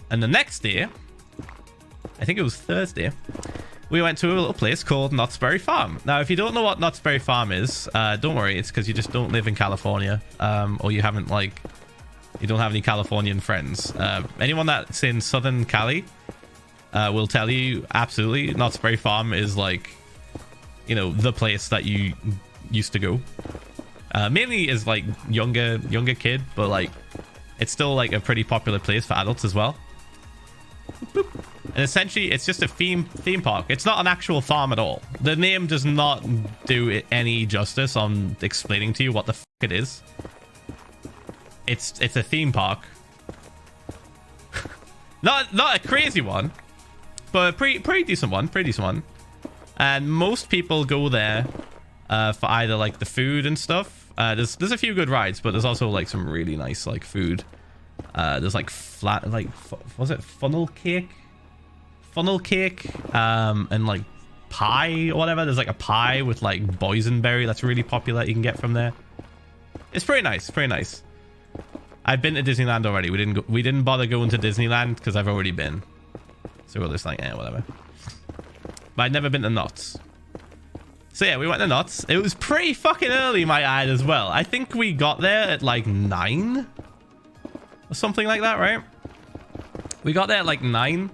And the next day, I think it was Thursday, we went to a little place called Knott's Berry Farm. Now, if you don't know what Knott's Berry Farm is, don't worry. It's because you just don't live in California, or you haven't, like, you don't have any Californian friends. Anyone that's in Southern Cali will tell you absolutely Knott's Berry Farm is, like, you know, the place that you used to go. Mainly is, like, younger kid, but, like, it's still, like, a pretty popular place for adults as well. Boop. And essentially, it's just a theme park. It's not an actual farm at all. The name does not do it any justice on explaining to you what the fuck it is. It's a theme park. not a crazy one, but a pretty decent one. Pretty decent one. And most people go there for either like the food and stuff. There's a few good rides, but there's also like some really nice like food. There's like flat, like was it funnel cake, and like pie or whatever. There's like a pie with like boysenberry that's really popular. You can get from there. It's pretty nice, pretty nice. I've been to Disneyland already. We didn't bother going to Disneyland because I've already been. So we're just like, whatever. But I'd never been to Knott's. So yeah, we went to Knott's. It was pretty fucking early, might I add, as well. I think we got there at like 9 or something like that, right? We got there at like 9.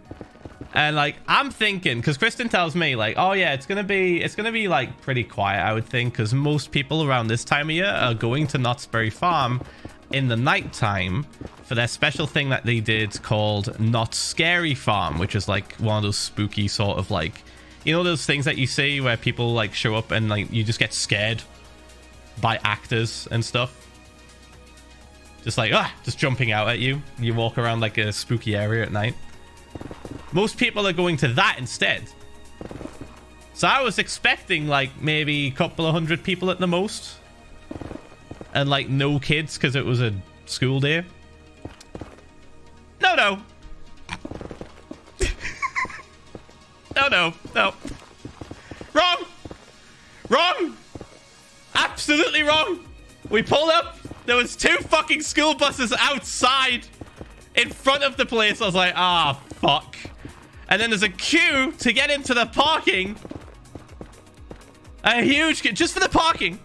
And like, I'm thinking, because Kristen tells me like, oh yeah, it's gonna be like pretty quiet, I would think, because most people around this time of year are going to Knott's Berry Farm in the nighttime for their special thing that they did called Not Scary Farm, which is like one of those spooky sort of like, you know, those things that you see where people like show up and like you just get scared by actors and stuff. Just like, just jumping out at you. You walk around like a spooky area at night. Most people are going to that instead. So I was expecting like maybe a couple of hundred people at the most. And like no kids because it was a school day. No. No. Wrong. Absolutely wrong. We pulled up. There was 2 fucking school buses outside in front of the place. I was like, fuck. And then there's a queue to get into the parking. A huge queue. Just for the parking.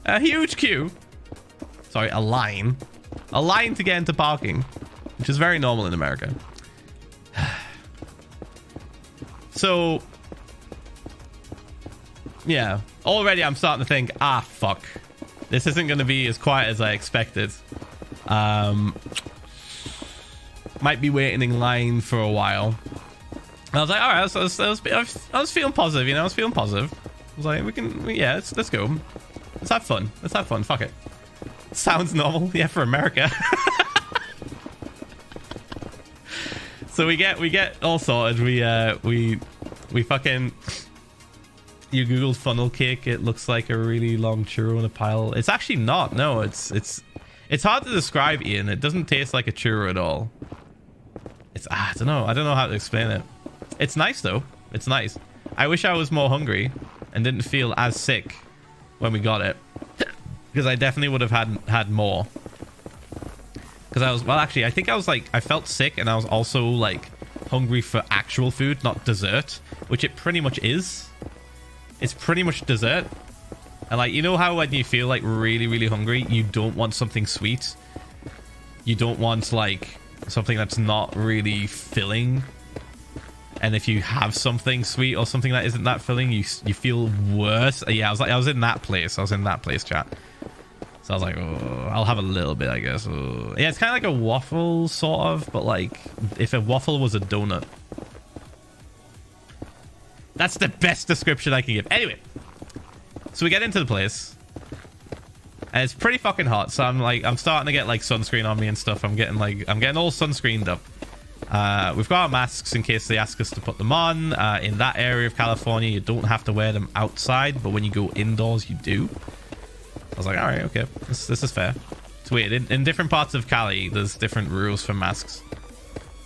A huge queue. Sorry, a line. A line to get into parking. Which is very normal in America. So, yeah. Already I'm starting to think, fuck. This isn't going to be as quiet as I expected. Might be waiting in line for a while. And I was like, all right, I was feeling positive, you know, I was feeling positive. I was like, let's go. Let's have fun. Fuck it. Sounds normal. Yeah, for America. So we get all sorted. We fucking... You googled funnel cake. It looks like a really long churro in a pile. It's actually not. No, it's hard to describe, Ian. It doesn't taste like a churro at all. It's I don't know how to explain it. It's nice though. It's nice. I wish I was more hungry and didn't feel as sick when we got it, because I definitely would have had more. Because I think I was like, I felt sick and I was also like hungry for actual food, not dessert, which it pretty much is. It's pretty much dessert. And like, you know how when you feel like really, really hungry, you don't want something sweet. You don't want like something that's not really filling. And if you have something sweet or something that isn't that filling, you feel worse. Yeah, I was in that place. Chat. So I was like, oh, I'll have a little bit, I guess. Oh. Yeah, it's kind of like a waffle, sort of, but like if a waffle was a donut. That's the best description I can give. Anyway, so we get into the place, and it's pretty fucking hot. So I'm starting to get like sunscreen on me and stuff. I'm getting all sunscreened up. We've got our masks in case they ask us to put them on. In that area of California, you don't have to wear them outside, but when you go indoors, you do. I was like, all right, okay, this is fair. It's weird. In different parts of Cali, there's different rules for masks.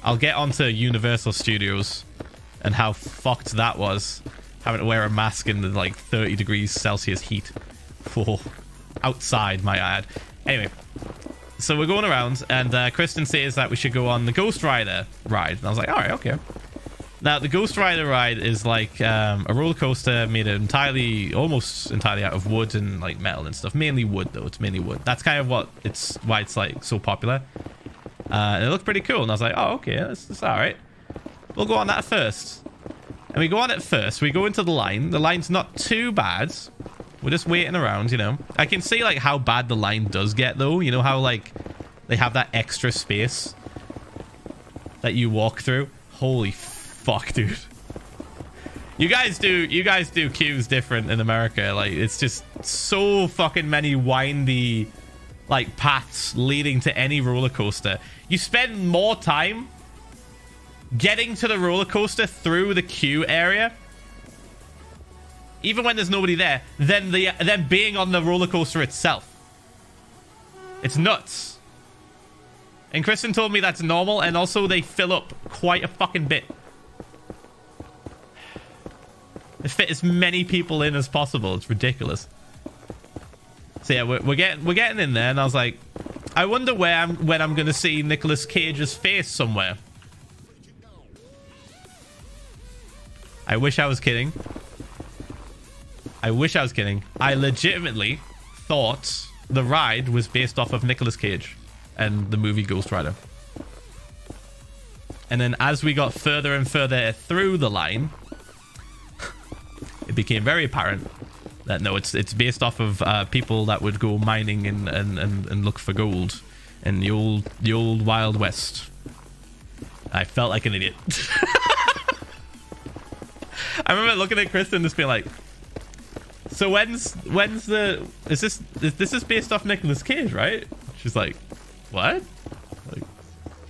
I'll get onto Universal Studios and how fucked that was, having to wear a mask in the like 30 degrees Celsius heat. Whoa. Outside, my ad. Anyway, So we're going around, and Kristen says that we should go on the Ghost Rider ride. And I was like, all right, okay. Now, the Ghost Rider ride is like a roller coaster made almost entirely out of wood and like metal and stuff. Mainly wood, though. It's mainly wood. That's kind of why it's like so popular. And it looked pretty cool. And I was like, oh, okay, that's all right. We'll go on that first. And we go on it first. We go into the line. The line's not too bad. We're just waiting around, you know. I can see like how bad the line does get, though. You know how like they have that extra space that you walk through. Holy fuck, dude. You guys do queues different in America. Like, it's just so fucking many windy like paths leading to any roller coaster. You spend more time getting to the roller coaster through the queue area, even when there's nobody there, than being on the roller coaster itself. It's nuts. And Kristen told me that's normal, and also they fill up quite a fucking bit. They fit as many people in as possible. It's ridiculous. So yeah, we're getting in there, and I was like, I wonder when I'm gonna see Nicolas Cage's face somewhere. I wish I was kidding. I wish I was kidding. I legitimately thought the ride was based off of Nicolas Cage and the movie Ghost Rider. And then as we got further and further through the line, it became very apparent that no, it's based off of people that would go mining and look for gold in the old Wild West. I felt like an idiot. I remember looking at Kristen and just being like, so when's the this is based off Nicolas Cage, right? She's like, what? Like,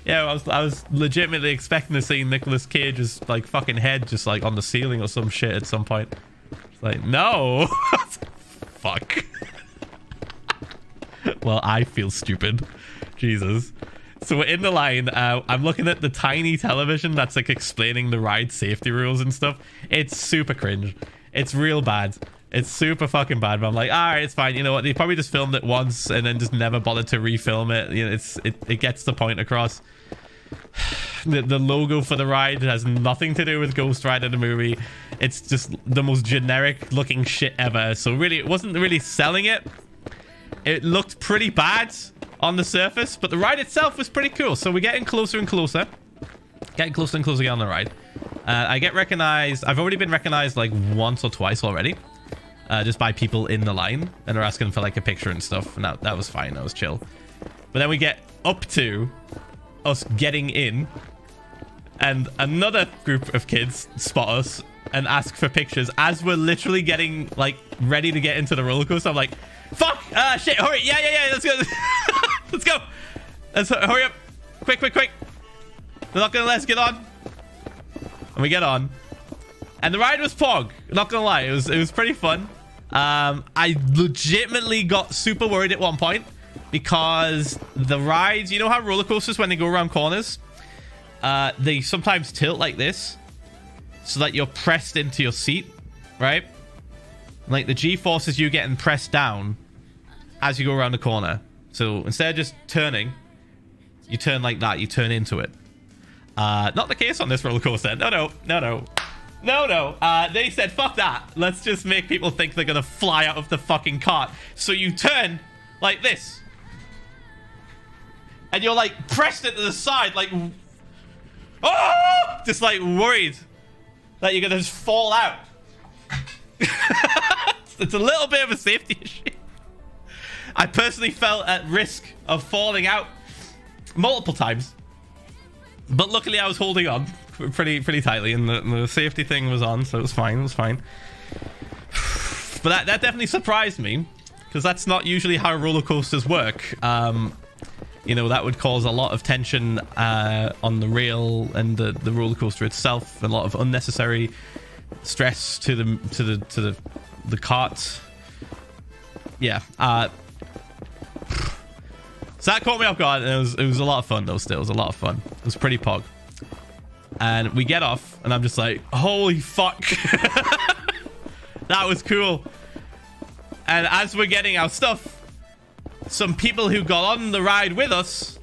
yeah, I was legitimately expecting to see Nicolas Cage's like fucking head just like on the ceiling or some shit at some point. It's like, no. Fuck. Well, I feel stupid. Jesus. So we're in the line. I'm looking at the tiny television that's like explaining the ride safety rules and stuff. It's super cringe. It's real bad. It's super fucking bad. But I'm like, all right, it's fine. You know what? They probably just filmed it once and then just never bothered to refilm it. You know, it gets the point across. The logo for the ride has nothing to do with Ghost Rider the movie. It's just the most generic looking shit ever. So really, it wasn't really selling it. It looked pretty bad on the surface, but the ride itself was pretty cool. So we're getting closer and closer. Getting closer and closer on the ride. I get recognized. I've already been recognized like once or twice already. Just by people in the line. And they're asking for like a picture and stuff. And that was fine. That was chill. But then we get up to us getting in. And another group of kids spot us and ask for pictures as we're literally getting like ready to get into the roller coaster. I'm like, fuck! Shit, hurry! Yeah, let's go. Let's go. Let's hurry up. Quick. They're not gonna let us get on. And we get on. And the ride was pog. Not gonna lie, it was pretty fun. I legitimately got super worried at one point because the rides, you know how roller coasters, when they go around corners, they sometimes tilt like this so that you're pressed into your seat, right? Like the G-force is you getting pressed down as you go around the corner. So instead of just turning, you turn like that. You turn into it. Not the case on this roller coaster. No. They said, fuck that. Let's just make people think they're going to fly out of the fucking cart. So you turn like this. And you're like pressed into the side like... Oh! Just like worried that you're going to just fall out. It's a little bit of a safety issue. I personally felt at risk of falling out multiple times. But luckily I was holding on pretty tightly, and the safety thing was on, so it was fine. But that definitely surprised me, because that's not usually how roller coasters work. You know, that would cause a lot of tension on the rail and the roller coaster itself, and a lot of unnecessary stress to the cart. Yeah. So that caught me off guard, and it was a lot of fun though. Still, it was a lot of fun. It was pretty pog. And we get off, and I'm just like, holy fuck. That was cool. And as we're getting our stuff, some people who got on the ride with us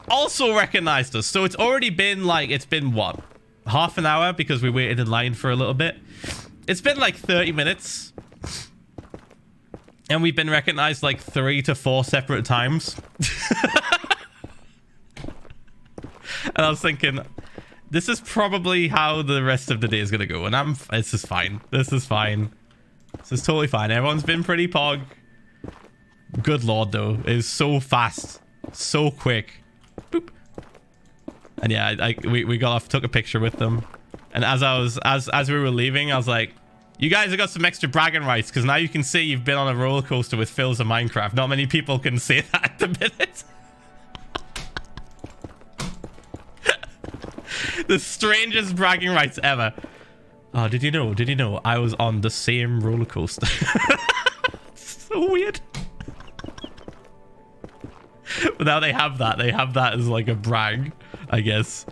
also recognized us. So it's already been like, it's been what? Half an hour because we waited in line for a little bit. It's been like 30 minutes. And we've been recognized like 3 to 4 separate times. And I was thinking, this is probably how the rest of the day is going to go. And this is fine. This is fine. This is totally fine. Everyone's been pretty pog. Good lord, though. It was so fast. So quick. Boop. And yeah, we got off, took a picture with them. And as we were leaving, I was like, you guys have got some extra bragging rights because now you can say you've been on a roller coaster with Philza Minecraft. Not many people can say that at the minute. The strangest bragging rights ever. Oh, did you know? Did you know I was on the same roller coaster? So weird. But now they have that. They have that as like a brag, I guess.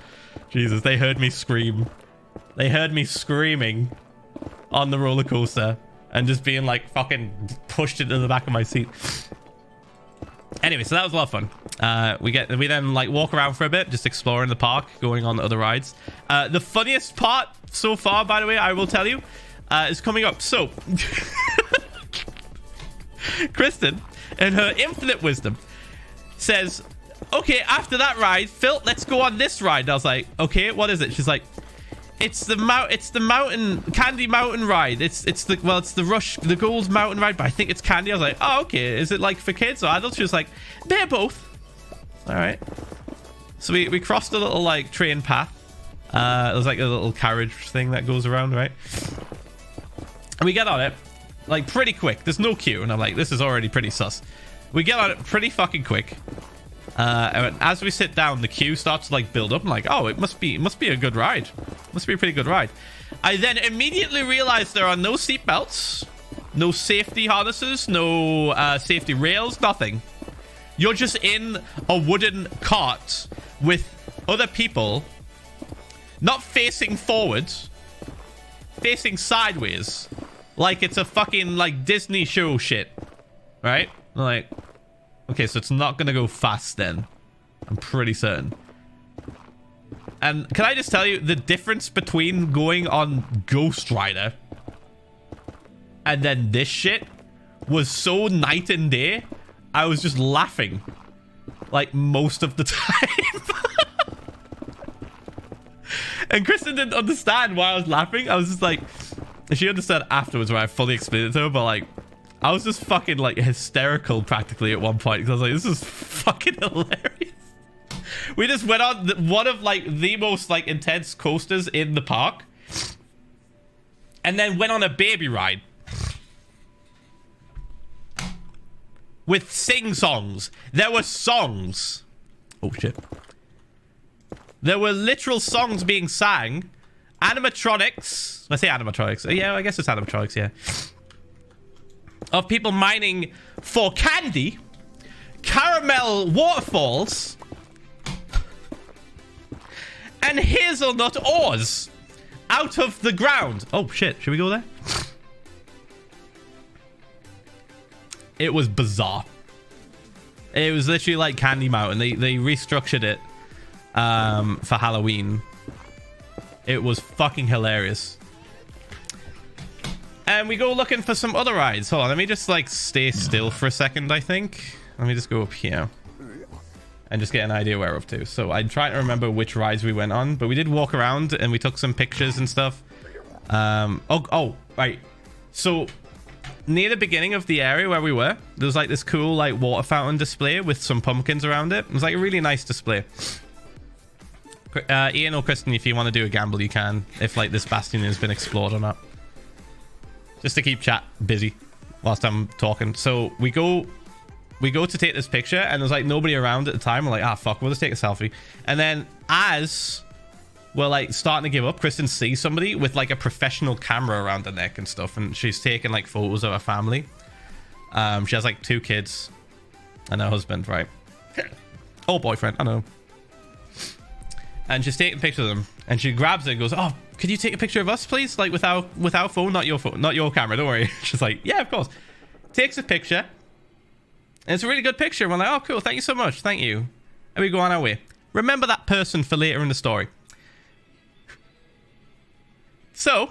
Jesus, they heard me scream. They heard me screaming on the roller coaster and just being like fucking pushed into the back of my seat. Anyway, so that was a lot of fun. We then like walk around for a bit, just exploring the park, going on other rides. The funniest part so far, by the way, I will tell you, is coming up. So Kristen, in her infinite wisdom, says, okay, after that ride, Phil, let's go on this ride. And I was like, okay, what is it? She's like, it's the mountain Candy Mountain ride. It's the Rush, the Gold Mountain ride, but I think it's Candy. I was like, oh, okay. Is it like for kids or adults? She was like, they're both. All right. So we crossed a little like train path. There's like a little carriage thing that goes around, right? And we get on it like pretty quick. There's no queue, and I'm like, this is already pretty sus. We get on it pretty fucking quick. And as we sit down, the queue starts to like build up. I'm like, oh, it must be a good ride. Must be a pretty good ride. I then immediately realized there are no seatbelts, no safety harnesses, no safety rails, nothing. You're just in a wooden cart with other people, not facing forward, facing sideways, like it's a fucking like Disney show shit, right? Like, okay, so it's not gonna go fast then. I'm pretty certain. And can I just tell you the difference between going on Ghost Rider and then this shit was so night and day. I was just laughing like most of the time. And Kristen didn't understand why I was laughing. I was just like, she understood afterwards when I fully explained it to her, but like, I was just fucking like hysterical practically at one point because I was like, this is fucking hilarious. We just went on one of like the most like intense coasters in the park and then went on a baby ride with sing songs. There were songs. Oh shit. There were literal songs being sang. Animatronics. I say animatronics. Yeah, I guess it's animatronics, yeah. Of people mining for candy, caramel waterfalls, and hazelnut ores out of the ground. Oh shit, should we go there? It was bizarre. It was literally like Candy Mountain. They restructured it for Halloween. It was fucking hilarious. And we go looking for some other rides. Hold on, let me just like stay still for a second, I think. Let me just go up here and just get an idea where we're up to. So I'm trying to remember which rides we went on, but we did walk around and we took some pictures and stuff. Oh, right. So near the beginning of the area where we were, there was like this cool like water fountain display with some pumpkins around it. It was like a really nice display. Ian or Kristen, if you want to do a gamble, you can. If like this bastion has been explored or not. Just to keep chat busy whilst I'm talking. So we go to take this picture and there's like nobody around at the time. We're like, ah, fuck, we'll just take a selfie. And then as we're like starting to give up, Kristen sees somebody with like a professional camera around her neck and stuff. And she's taking like photos of her family. She has like 2 kids and her husband, right? Oh, boyfriend, I know. And she's taking pictures of them. And she grabs it and goes, oh, could you take a picture of us, please? Like with our phone, not your camera. Don't worry. She's like, yeah, of course. Takes a picture. And it's a really good picture. We're like, oh, cool. Thank you so much. Thank you. And we go on our way. Remember that person for later in the story. So,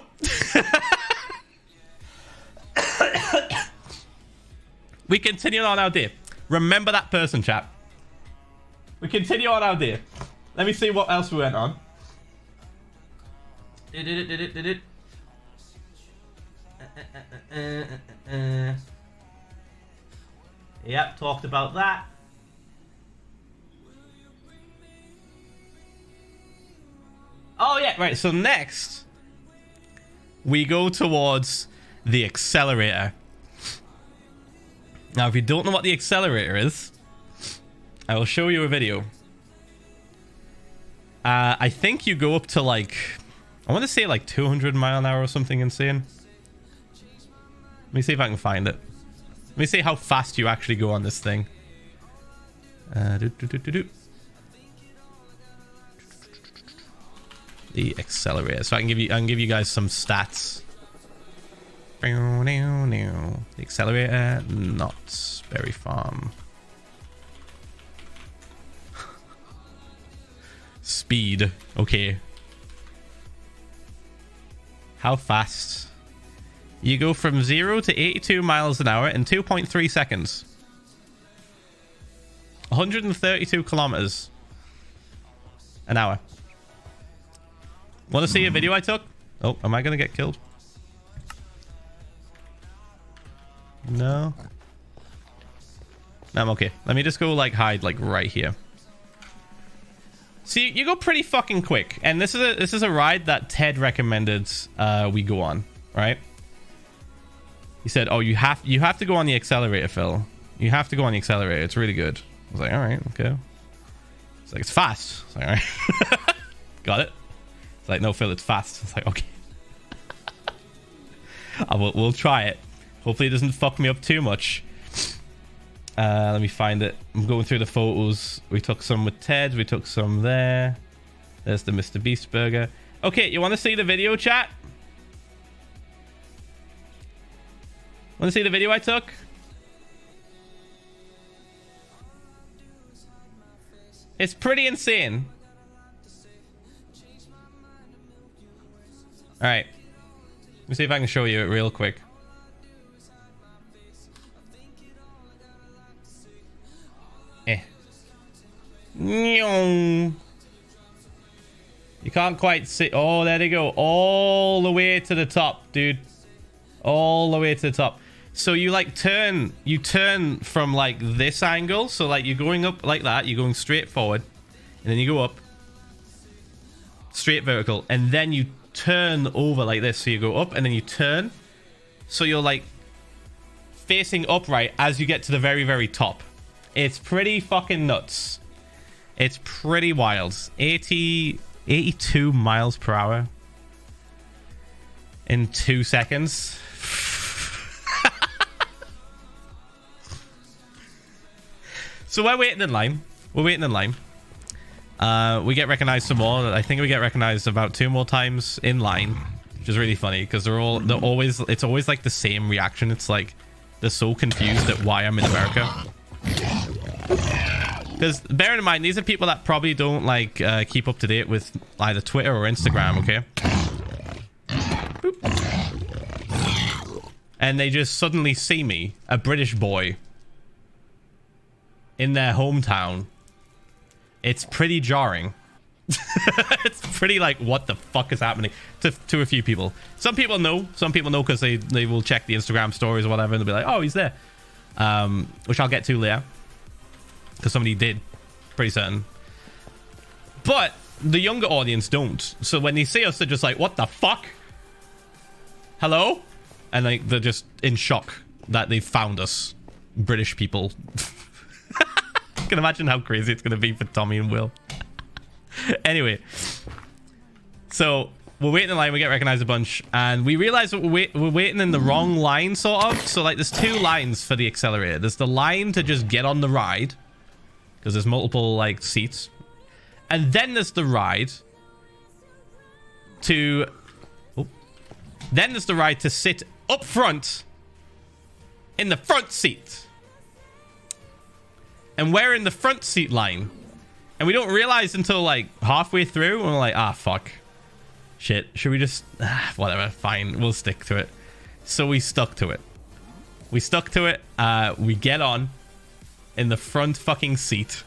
we continue on our day. Remember that person, chat. We continue on our day. Let me see what else we went on. Yep, talked about that. Oh, yeah, right. So next, we go towards the accelerator. Now, if you don't know what the accelerator is, I will show you a video. I think you go up to like, I want to say like 200 mile an hour or something insane. Let me see if I can find it. Let me see how fast you actually go on this thing. The accelerator. So I can give you guys some stats. The accelerator, Knott Berry Farm. Speed. Okay. How fast? You go from 0 to 82 miles an hour in 2.3 seconds. 132 kilometers an hour. Want to see a video I took? Oh, am I going to get killed? No. No, I'm okay. Let me just go like hide like right here. See, you go pretty fucking quick. And this is a ride that Ted recommended we go on, right? He said, "Oh, you have to go on the accelerator, Phil. You have to go on the accelerator. It's really good." I was like, "All right, okay." It's like, "It's fast." I was like, "All right." Got it. It's like, "No, Phil, it's fast." It's like, "Okay." We'll try it. Hopefully it doesn't fuck me up too much. Let me find it. I'm going through the photos. We took some with Ted. We took some there. There's the Mr. Beast burger. Okay, you want to see the video, chat? Want to see the video I took? It's pretty insane. All right. Let me see if I can show you it real quick. You can't quite see. Oh, there they go. All the way to the top, dude. All the way to the top. So you like turn from like this angle. So like you're going up like that. You're going straight forward. And then you go up. Straight vertical. And then you turn over like this. So you go up and then you turn. So you're like facing upright as you get to the very, very top. It's pretty fucking nuts. It's pretty wild. 82 miles per hour in 2 seconds. So we're waiting in line. We're waiting in line. We get recognized some more. I think we get recognized about 2 more times in line, which is really funny because it's always like the same reaction. It's like they're so confused at why I'm in America. Because bear in mind, these are people that probably don't like keep up to date with either Twitter or Instagram, okay? Boop. And they just suddenly see me, a British boy, in their hometown. It's pretty jarring. It's pretty like, what the fuck is happening to a few people. Some people know because they will check the Instagram stories or whatever and they'll be like, oh, he's there. Which I'll get to later. Because somebody did, pretty certain. But the younger audience don't. So when they see us, they're just like, what the fuck? Hello? And like they're just in shock that they found us. British people. I can imagine how crazy it's going to be for Tommy and Will. Anyway. So we're waiting in line. We get recognized a bunch. And we realize that we're waiting in the wrong line, sort of. So like there's 2 lines for the accelerator. There's the line to just get on the ride. Because there's multiple like seats. And then there's the ride to... Oh. Then there's the ride to sit up front in the front seat. and we're in the front seat line. And we don't realize until like halfway through, and we're like, ah, fuck. Shit, should we just... whatever, fine, we'll stick to it. So we stuck to it. We stuck to it. We get on in the front fucking seat.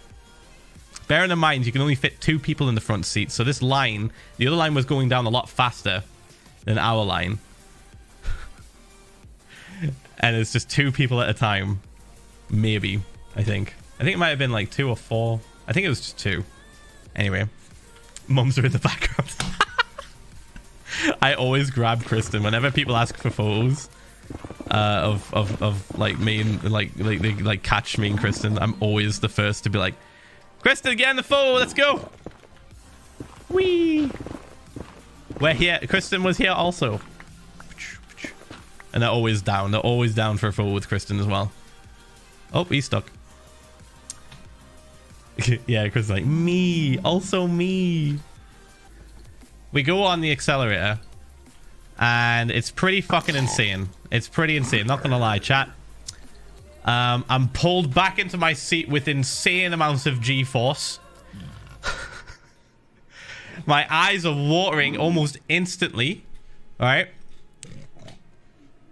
Bearing in mind, you can only fit 2 people in the front seat. So this line, the other line was going down a lot faster than our line. And it's just 2 people at a time. Maybe, I think. I think it might have been like 2 or 4. I think it was just 2. Anyway, mums are in the background. I always grab Kristen whenever people ask for photos of like me and like they like catch me and Kristen. I'm always the first to be like, Kristen, get in the photo, let's go. Whee! We're here. Kristen was here also. And they're always down. They're always down for a photo with Kristen as well. Oh, he's stuck. Yeah, Kristen's like, me. Also me. We go on the accelerator. And it's pretty fucking insane. It's pretty insane. Not gonna lie, chat. I'm pulled back into my seat with insane amounts of G-force. My eyes are watering almost instantly. Alright.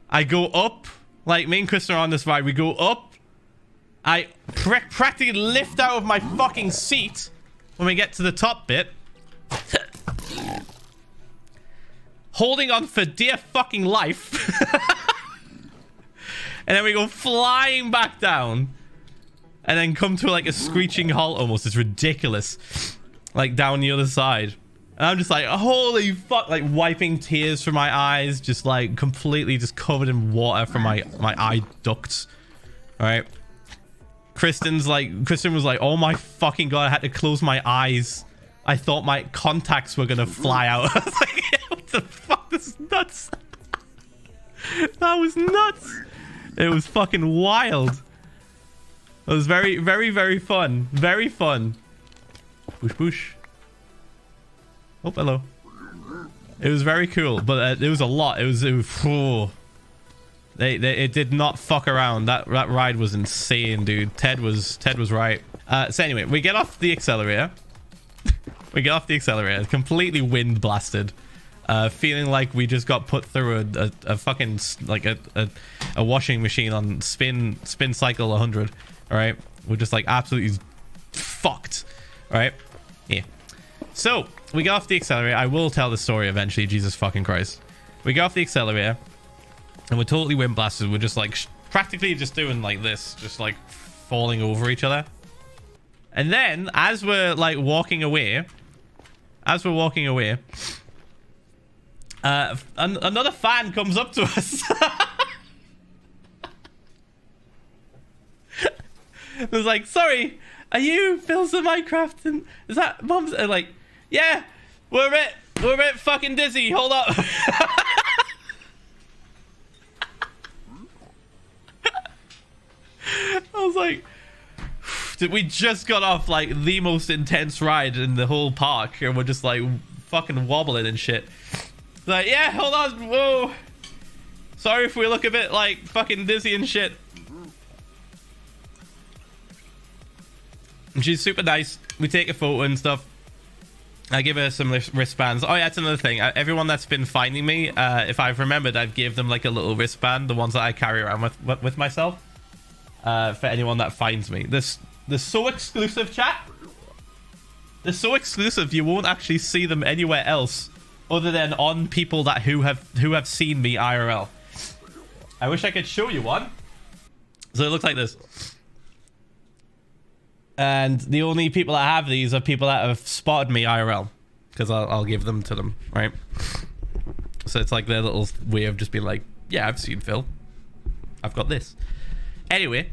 I go up. Like, me and Kristen are on this ride. We go up. I practically lift out of my fucking seat when we get to the top bit. Holding on for dear fucking life. And then we go flying back down. And then come to like a screeching halt almost. It's ridiculous. Like down the other side. And I'm just like, holy fuck. Like wiping tears from my eyes. Just like completely just covered in water from my eye ducts. Alright. Kristen was like, oh my fucking god. I had to close my eyes. I thought my contacts were going to fly out. I was like, what the fuck? This is nuts. That was nuts. It was fucking wild. It was very, very, very fun. Very fun. Push, push. Oh, hello. It was very cool, but it was a lot. It was oh. It did not fuck around. That ride was insane, dude. Ted was right. So anyway, we get off the accelerator. We get off the accelerator, completely wind blasted. Feeling like we just got put through a fucking like a washing machine on spin cycle 100. All right, we're just like absolutely fucked. All right, yeah. So we get off the accelerator. I will tell the story eventually. Jesus fucking Christ. We get off the accelerator and we're totally wind blasted. We're just like practically just doing like this, just like falling over each other. And then as we're like walking away, another fan comes up to us. It was like, sorry, are you Philza Minecraft? And is that mom's? And like, yeah, we're a bit fucking dizzy. Hold up. I was like, we just got off like the most intense ride in the whole park, and we're just like fucking wobbling and shit. Like, yeah, hold on, whoa. Sorry if we look a bit like fucking dizzy and shit. And she's super nice. We take a photo and stuff. I give her some wristbands. Oh yeah, that's another thing. Everyone that's been finding me, if I've remembered, I've gave them like a little wristband, the ones that I carry around with myself. For anyone that finds me. They're so exclusive, chat. They're so exclusive you won't actually see them anywhere else other than on people that who have seen me IRL. I wish I could show you one. So it looks like this. And the only people that have these are people that have spotted me IRL, because I'll give them to them, right? So it's like their little way of just being like, yeah, I've seen Phil. I've got this. Anyway,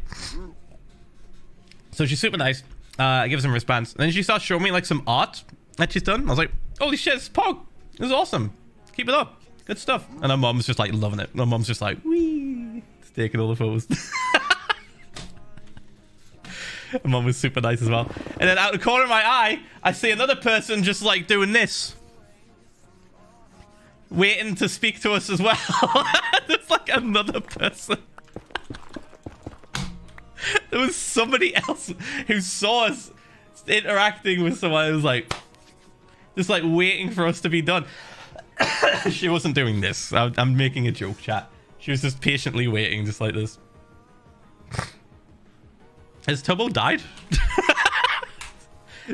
so she's super nice. I give her some wristbands. And then she starts showing me like some art that she's done. I was like, holy shit, it's Pog. This is awesome. Keep it up. Good stuff. And her mom's just like loving it. My mom's just like, wee. It's taking all the photos. Her mom was super nice as well. And then out the corner of my eye, I see another person just like doing this. Waiting to speak to us as well. There's like another person. There was somebody else who saw us interacting with someone who was like, just like waiting for us to be done. She wasn't doing this. I'm making a joke, chat. She was just patiently waiting, just like this. Has Tubbo died?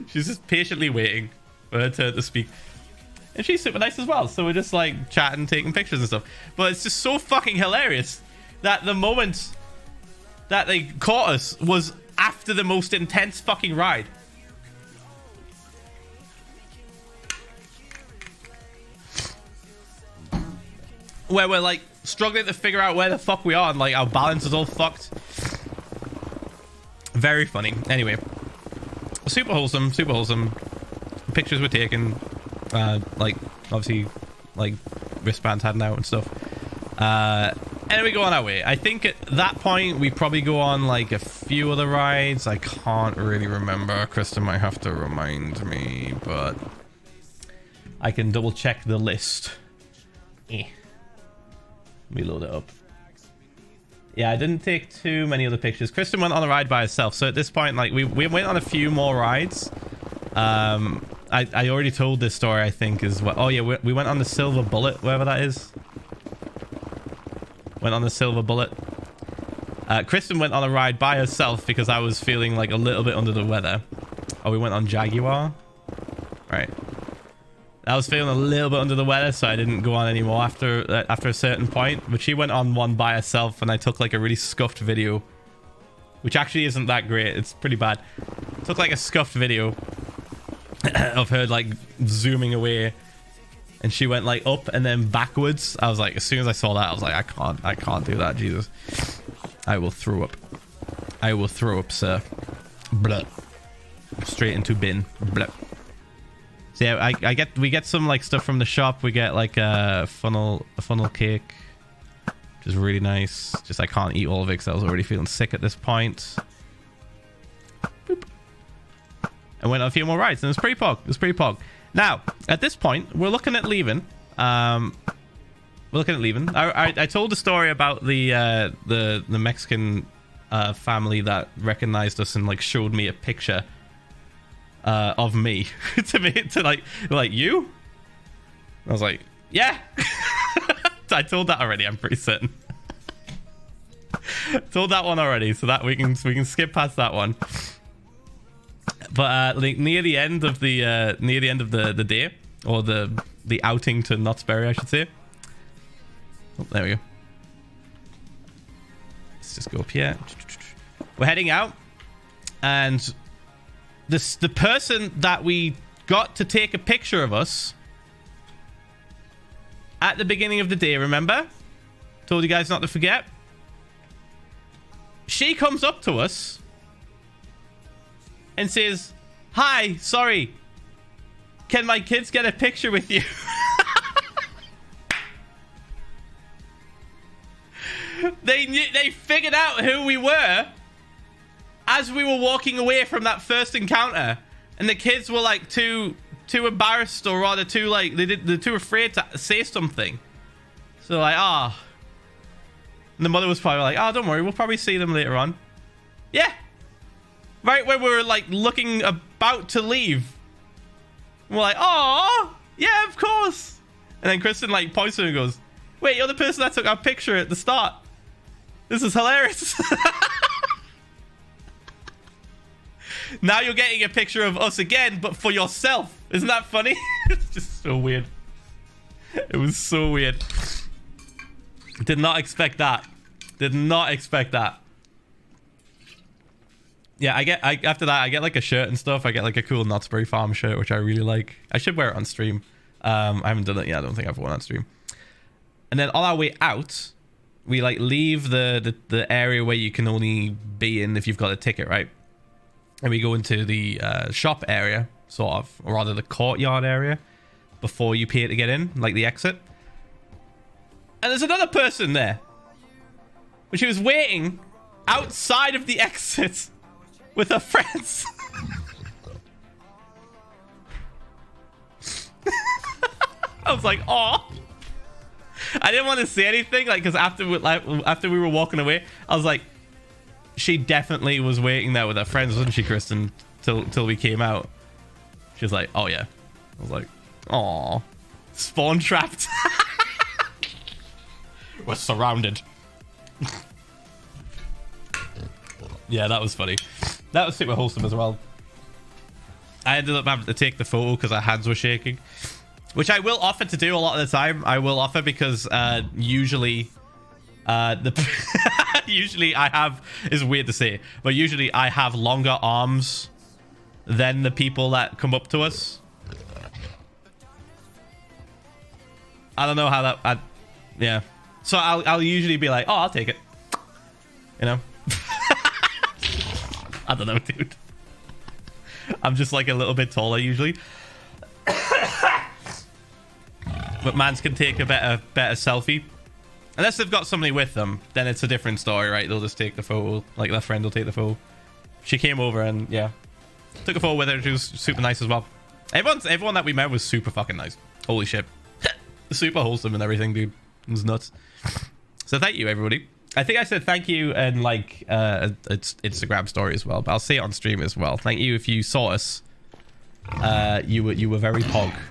She's just patiently waiting for her turn to speak. And she's super nice as well. So we're just like chatting, taking pictures and stuff. But it's just so fucking hilarious that the moment that they caught us was after the most intense fucking ride. Where we're like struggling to figure out where the fuck we are and like our balance is all fucked. Very funny. Anyway, super wholesome, super wholesome. Pictures were taken, like obviously like wristbands hadn't out and stuff. And then we go on our way. I think at that point we probably go on like a few other rides. I can't really remember. Kristen might have to remind me, but I can double check the list. Let me load it up. Yeah, I didn't take too many other pictures. Kristen went on a ride by herself. So at this point, like we went on a few more rides. I already told this story, I think, as well. Oh yeah, we went on the Silver Bullet, wherever that is. Went on the Silver Bullet. Kristen went on a ride by herself because I was feeling like a little bit under the weather. Oh, we went on Jaguar. Right. I was feeling a little bit under the weather, so I didn't go on anymore after a certain point. But she went on one by herself, and I took like a really scuffed video, which actually isn't that great. It's pretty bad. Took like a scuffed video of her like zooming away, and she went like up and then backwards. I was like, as soon as I saw that, I was like, I can't do that, Jesus. I will throw up. I will throw up, sir. Blah. Straight into bin. Blah. So yeah, we get some like stuff from the shop. We get like a funnel cake, which is really nice. Just I can't eat all of it because I was already feeling sick at this point. Boop. And went on a few more rides, and it was pretty pog. It was pretty pog. Now at this point, we're looking at leaving. I told the story about the Mexican family that recognized us and like showed me a picture of me to like you. I was like, yeah. I told that already. I'm pretty certain. Told that one already, so that we can skip past that one. But like near the end of the day, or the outing to Knott's Berry, I should say. Oh, there we go. Let's just go up here. We're heading out, and the person that we got to take a picture of us at the beginning of the day, remember? Told you guys not to forget. She comes up to us and says, "Hi, sorry, can my kids get a picture with you?" They figured out who we were as we were walking away from that first encounter, and the kids were like too embarrassed, or rather they're too afraid to say something. So like, and the mother was probably like, "Oh, don't worry, we'll probably see them later on." Yeah, right when we were like looking about to leave, we're like, "Oh, yeah, of course." And then Kristen like points to him and goes, "Wait, you're the person that took our picture at the start. This is hilarious." Now you're getting a picture of us again, but for yourself. Isn't that funny? It's just so weird. It was so weird. Did not expect that. Did not expect that. Yeah, after that, I get like a shirt and stuff. I get like a cool Knott's Berry Farm shirt, which I really like. I should wear it on stream. I haven't done it yet. I don't think I've worn it on stream. And then on our way out, we like leave the area where you can only be in if you've got a ticket, right? And we go into the shop area, sort of, or rather the courtyard area, before you pay to get in, like the exit. And there's another person there, but she was waiting outside of the exit with her friends. I was like, "Oh." I didn't want to say anything, like, because after we were walking away, I was like, she definitely was waiting there with her friends, wasn't she, Kristen? Till we came out. She was like, oh yeah. I was like, aw. Spawn trapped. We're surrounded. Yeah, that was funny. That was super wholesome as well. I ended up having to take the photo because our hands were shaking, which I will offer to do a lot of the time. I will offer because usually usually I have, it's weird to say, but usually I have longer arms than the people that come up to us. I don't know how that yeah. So I'll usually be like, oh, I'll take it. You know? I don't know, dude. I'm just like a little bit taller usually. But mans can take a better selfie. Unless they've got somebody with them, then it's a different story, right? They'll just take the photo. Like, their friend will take the photo. She came over and, yeah. Took a photo with her. She was super nice as well. Everyone that we met was super fucking nice. Holy shit. Super wholesome and everything, dude. It was nuts. So thank you, everybody. I think I said thank you in, like, it's Instagram story as well. But I'll say it on stream as well. Thank you if you saw us. You were very pog.